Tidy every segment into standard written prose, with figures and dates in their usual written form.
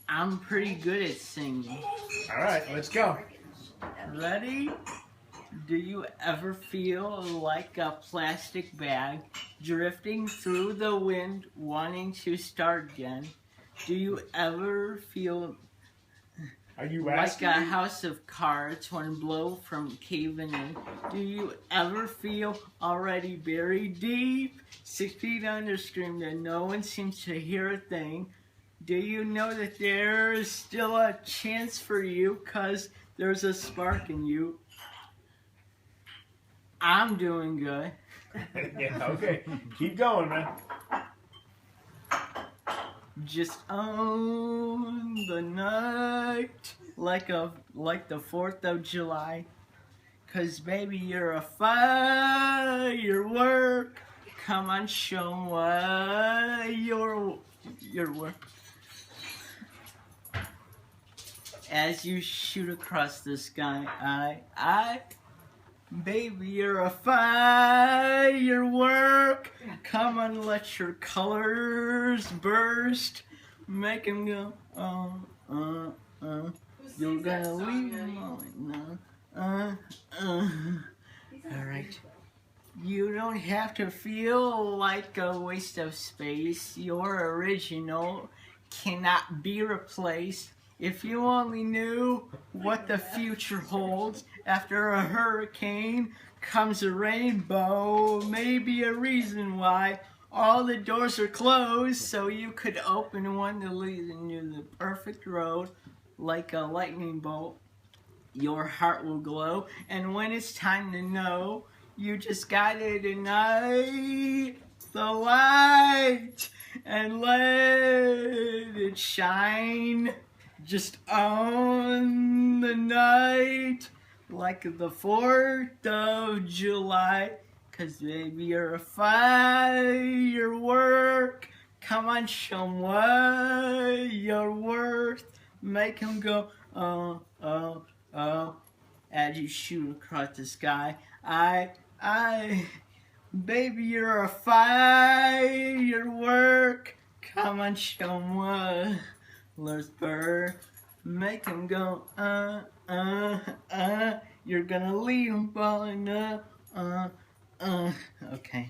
I'm pretty good at singing. All right, let's go. Ready? Do you ever feel like a plastic bag drifting through the wind, wanting to start again? Do you ever feel Are you like asking a me? house of cards when blow from caving in? Do you ever feel already buried deep, 6 feet under, scream that no one seems to hear a thing? Do you know that there is still a chance for you, 'cause there's a spark in you? I'm doing good. Yeah, okay. Keep going, man. Just own the night like the 4th of July. 'Cause baby, you're a firework. Come on, show 'em what your work. As you shoot across the sky, baby, you're a firework. Come on, let your colors burst. Make 'em go, You're gonna leave 'em all, Alright. You don't have to feel like a waste of space. Your original cannot be replaced. If you only knew what the future holds, after a hurricane comes a rainbow, maybe a reason why all the doors are closed, so you could open one to lead you the perfect road. Like a lightning bolt, your heart will glow, and when it's time to know, you just gotta ignite the light and let it shine. Just on the night like the 4th of July. 'Cause baby, you're a firework. Come on, show 'em what you're worth. Make 'em go, as you shoot across the sky. Baby, you're a firework. Come on, show 'em what let's burn. Make 'em go, You're gonna leave 'em falling up, Okay.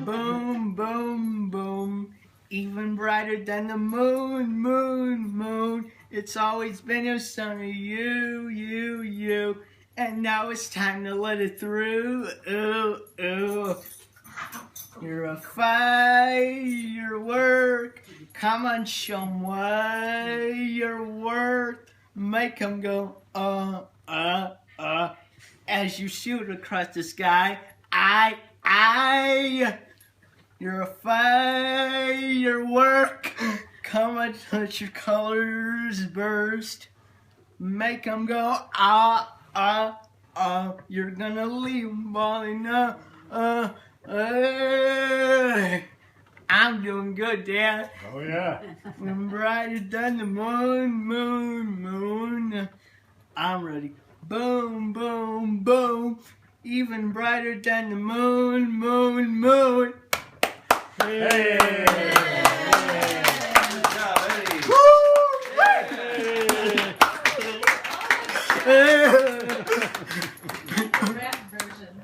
Boom, boom, boom. Even brighter than the moon, moon, moon. It's always been a son of you, you, you. And now it's time to let it through. Ooh, ooh. You're a firework. Come on, show 'em what you're worth. Make 'em go, as you shoot across the sky. You're a firework. Come on, let your colors burst. Make 'em go, You're gonna leave 'em falling up, I'm doing good, Dad. Oh, yeah. I'm brighter than the moon, moon, moon. I'm ready. Boom, boom, boom. Even brighter than the moon, moon, moon. Hey! Good job, Eddie. Rap version.